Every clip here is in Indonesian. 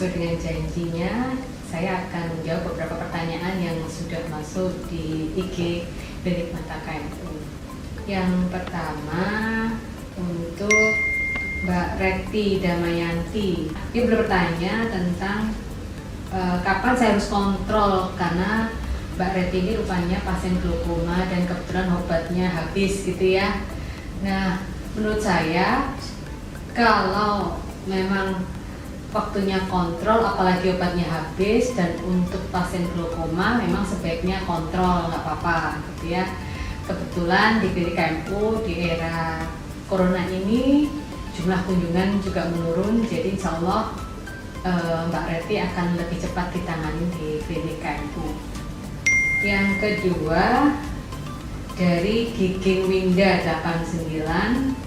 sesuai dengan janjinya, saya akan menjawab beberapa pertanyaan yang sudah masuk di IG Klinik Mata KMU. Yang pertama untuk Mbak Rekti Damayanti. Dia bertanya tentang kapan saya harus kontrol, karena Mbak Rekti ini rupanya pasien glaukoma dan kebetulan obatnya habis gitu ya. Nah, menurut saya kalau memang waktunya kontrol, apalagi obatnya habis, dan untuk pasien glaukoma memang sebaiknya kontrol, nggak apa-apa gitu ya. Kebetulan di Klinik KMU di era corona ini jumlah kunjungan juga menurun, jadi insya Allah Mbak Reti akan lebih cepat ditangani di Klinik KMU. Yang kedua dari Giging Winda 89.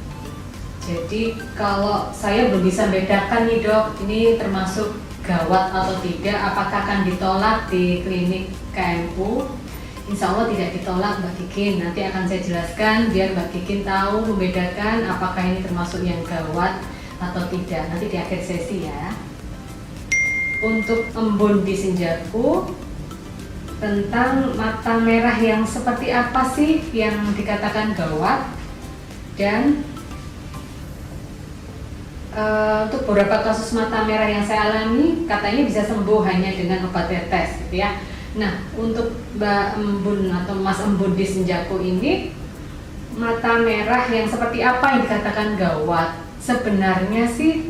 Jadi kalau saya belum bisa bedakan nih dok, ini termasuk gawat atau tidak, apakah akan ditolak di Klinik KMU? Insya Allah tidak ditolak Mbak Gigin, nanti akan saya jelaskan biar Mbak Gigin tahu membedakan apakah ini termasuk yang gawat atau tidak, nanti di akhir sesi ya. Untuk embun di senjaku, tentang mata merah yang seperti apa sih yang dikatakan gawat, dan untuk beberapa kasus mata merah yang saya alami katanya bisa sembuh hanya dengan obat tetes gitu ya. Nah, untuk Mbak Embun atau Mas Embun di senjaku ini, mata merah yang seperti apa yang dikatakan gawat? Sebenarnya sih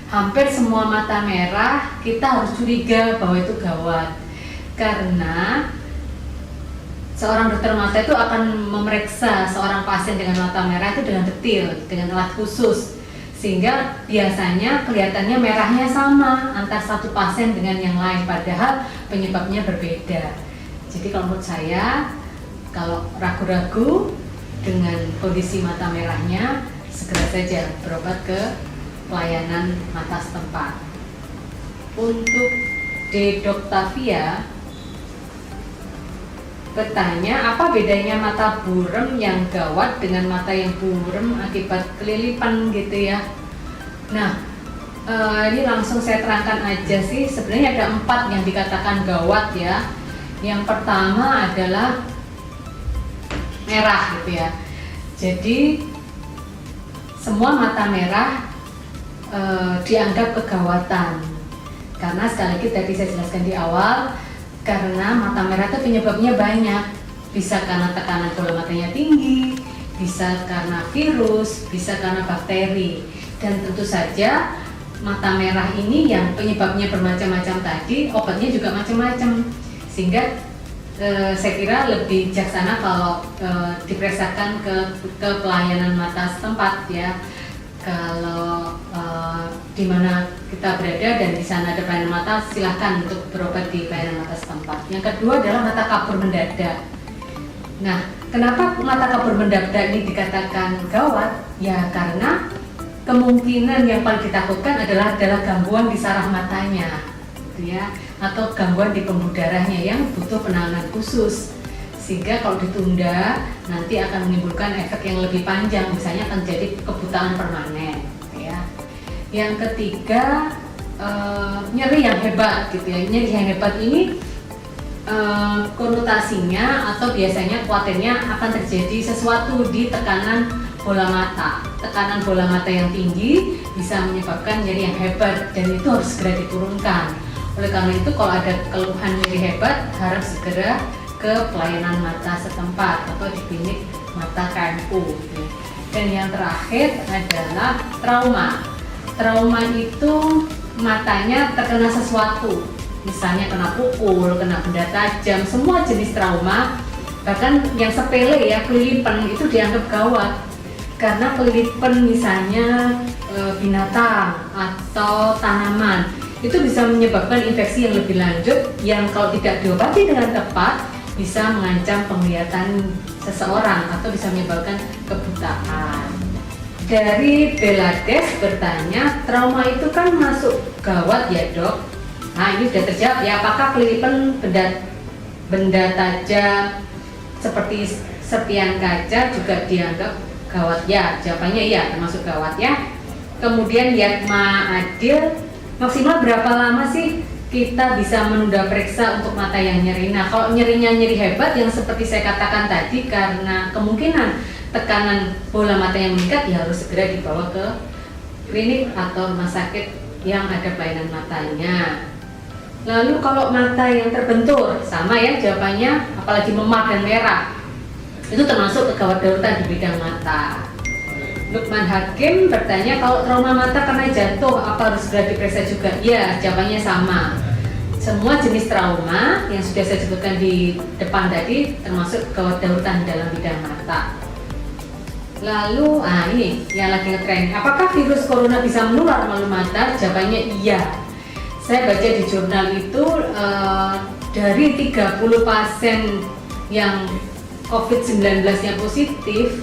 hampir semua mata merah kita harus curiga bahwa itu gawat, karena seorang dokter mata itu akan memeriksa seorang pasien dengan mata merah itu dengan detil, dengan alat khusus, sehingga biasanya kelihatannya merahnya sama antar satu pasien dengan yang lain, padahal penyebabnya berbeda. Jadi kalau menurut saya, kalau ragu-ragu dengan kondisi mata merahnya, segera saja berobat ke pelayanan mata setempat. Untuk D. Doktavia bertanya, apa bedanya mata burem yang gawat dengan mata yang burem akibat kelilipan gitu ya. Nah, ini langsung saya terangkan aja sih, sebenarnya ada 4 yang dikatakan gawat ya. Yang pertama adalah merah gitu ya. Jadi semua mata merah dianggap kegawatan, karena sekali lagi tadi saya jelaskan di awal, karena mata merah itu penyebabnya banyak, bisa karena tekanan bola matanya tinggi, bisa karena virus, bisa karena bakteri, dan tentu saja mata merah ini yang penyebabnya bermacam-macam tadi, obatnya juga macam-macam, sehingga saya kira lebih bijaksana kalau diperiksakan ke pelayanan mata setempat ya. Kalau di mana kita berada dan di sana ada pelayanan mata, silahkan untuk berobat di pelayanan mata setempat. Yang kedua adalah mata kabur mendadak. Nah, kenapa mata kabur mendadak ini dikatakan gawat? Ya karena kemungkinan yang paling ditakutkan adalah gangguan di saraf matanya, gitu ya, atau gangguan di pembuluh darahnya yang butuh penanganan khusus. Sehingga kalau ditunda nanti akan menimbulkan efek yang lebih panjang, misalnya akan jadi kebutaan permanen ya. Yang ketiga nyeri yang hebat gitu ya. Nyeri yang hebat ini konotasinya atau biasanya khawatirnya akan terjadi sesuatu di tekanan bola mata. Tekanan bola mata yang tinggi bisa menyebabkan nyeri yang hebat dan itu harus segera diturunkan. Oleh karena itu kalau ada keluhan nyeri hebat, harus segera ke pelayanan mata setempat atau di Klinik Mata KMU. Dan yang terakhir adalah trauma. Trauma itu matanya terkena sesuatu, misalnya kena pukul, kena benda tajam, semua jenis trauma, bahkan yang sepele ya, kelilipan itu dianggap gawat. Karena kelilipan misalnya binatang atau tanaman, itu bisa menyebabkan infeksi yang lebih lanjut yang kalau tidak diobati dengan tepat bisa mengancam penglihatan seseorang atau bisa menyebabkan kebutaan. Dari Belades bertanya, trauma itu kan masuk gawat ya dok? Nah ini sudah terjawab ya, apakah kelilipan benda tajam seperti serpian kaca juga dianggap gawat ya? Jawabannya iya, termasuk gawat ya. Kemudian Yatma Adil maksimal berapa lama sih kita bisa menunda periksa untuk mata yang nyeri? Nah, kalau nyerinya nyeri hebat yang seperti saya katakan tadi, karena kemungkinan tekanan bola mata yang meningkat, ya harus segera dibawa ke klinik atau rumah sakit yang ada pelayanan matanya. Lalu kalau mata yang terbentur, sama ya jawabannya, apalagi memar dan merah, itu termasuk kegawat darurat di bidang mata. Lukman Hakim bertanya, kalau trauma mata karena jatuh, apa harus segera diperiksa juga? Ya, jawabannya sama. Semua jenis trauma yang sudah saya sebutkan di depan tadi termasuk kegawat darurat dalam bidang mata. Lalu, ini yang lagi ngetren. Apakah virus corona bisa menular melalui mata? Jawabannya iya. Saya baca di jurnal itu dari 30 pasien yang COVID-19-nya positif,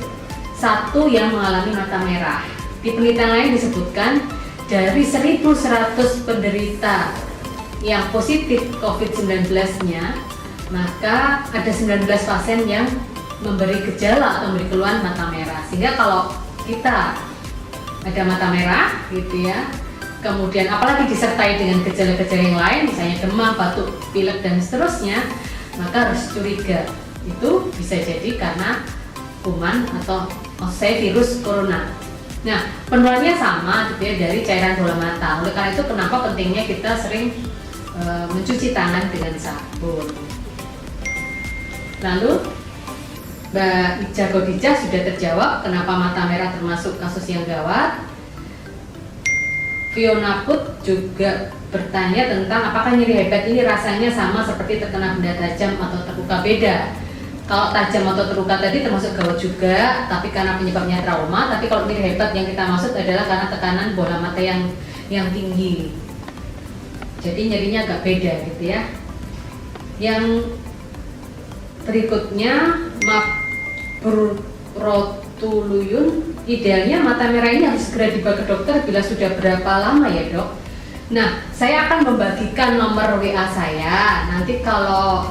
1 yang mengalami mata merah. Di penelitian lain disebutkan dari 1.100 penderita yang positif COVID-19-nya, maka ada 19 pasien yang memberi gejala atau memberi keluhan mata merah. Sehingga kalau kita ada mata merah gitu ya, kemudian apalagi disertai dengan gejala-gejala yang lain, misalnya demam, batuk, pilek dan seterusnya, maka harus curiga. Itu bisa jadi karena kuman atau virus corona. Nah, penularannya sama gitu ya, dari cairan bola mata. Oleh karena itu kenapa pentingnya kita sering mencuci tangan dengan sabun. Lalu Mbak Ija Godijah sudah terjawab kenapa mata merah termasuk kasus yang gawat. Fiona Put juga bertanya tentang apakah nyeri hebat ini rasanya sama seperti terkena benda tajam atau terluka. Beda. Kalau tajam atau terluka tadi termasuk gawat juga, tapi karena penyebabnya trauma. Tapi kalau nyeri hebat yang kita maksud adalah karena tekanan bola mata yang tinggi. Jadi nyerinya agak beda gitu ya. Yang berikutnya, Mabrurotuluyun, idealnya mata merah ini harus segera dibawa ke dokter bila sudah berapa lama ya dok? Nah, saya akan membagikan nomor WA saya. Nanti kalau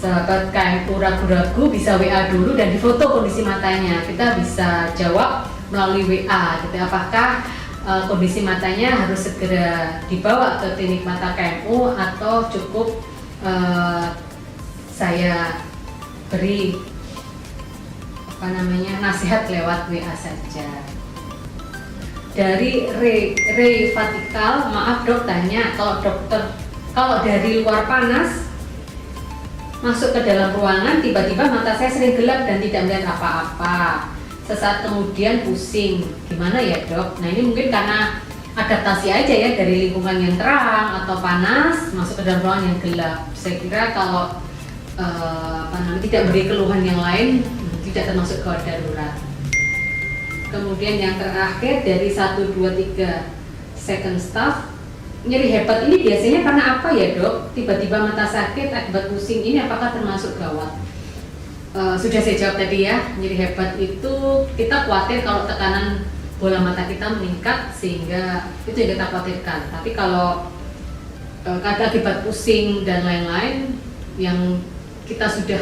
sahabat KMU ragu-ragu bisa WA dulu dan difoto kondisi matanya. Kita bisa jawab melalui WA gitu. Apakah kondisi matanya harus segera dibawa ke klinik mata KMU atau cukup saya beri nasihat lewat WA saja. Dari Ray Fatikal, maaf dok, tanya, kalau dari luar panas masuk ke dalam ruangan, tiba-tiba mata saya sering gelap dan tidak melihat apa-apa. Sesaat kemudian pusing, gimana ya dok? Nah ini mungkin karena adaptasi aja ya, dari lingkungan yang terang atau panas masuk ke dalam ruangan yang gelap. Saya kira kalau tidak beri keluhan yang lain, tidak termasuk gawat darurat. Kemudian yang terakhir dari 123 second staff, nyeri hebat ini biasanya karena apa ya dok? Tiba-tiba mata sakit akibat pusing, ini apakah termasuk gawat? Sudah saya jawab tadi ya, nyeri hebat itu kita khawatir kalau tekanan bola mata kita meningkat, sehingga itu yang kita khawatirkan. Tapi kalau akibat pusing dan lain-lain yang kita sudah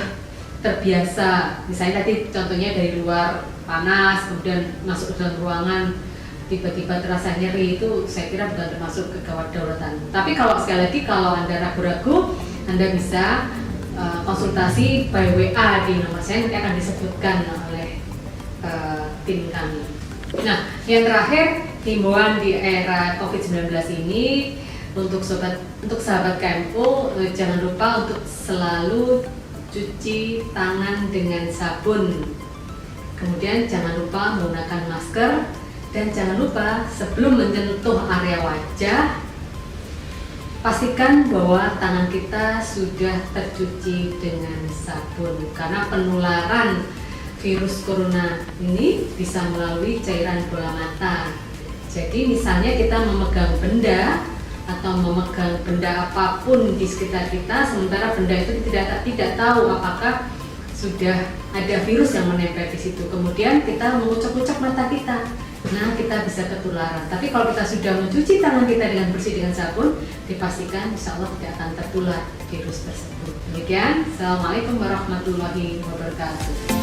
terbiasa, misalnya tadi contohnya dari luar panas kemudian masuk ke dalam ruangan tiba-tiba terasa nyeri, itu saya kira bukan termasuk kegawat daruratan. Tapi kalau sekali lagi kalau Anda ragu-ragu, Anda bisa konsultasi by WA di nomor saya, nanti akan disebutkan oleh tim kami. Nah, yang terakhir, himbauan di era COVID-19 ini untuk sahabat KMU, jangan lupa untuk selalu cuci tangan dengan sabun. Kemudian jangan lupa menggunakan masker, dan jangan lupa sebelum menyentuh area wajah, pastikan bahwa tangan kita sudah tercuci dengan sabun, karena penularan virus corona ini bisa melalui cairan bola mata. Jadi misalnya kita memegang benda atau memegang benda apapun di sekitar kita, sementara benda itu tidak tahu apakah sudah ada virus yang menempel di situ. Kemudian kita mengucek-ucek mata kita, nah kita bisa ketularan. Tapi kalau kita sudah mencuci tangan kita dengan bersih dengan sabun, dipastikan insya Allah tidak akan tertular virus tersebut. Demikian, Assalamualaikum warahmatullahi wabarakatuh.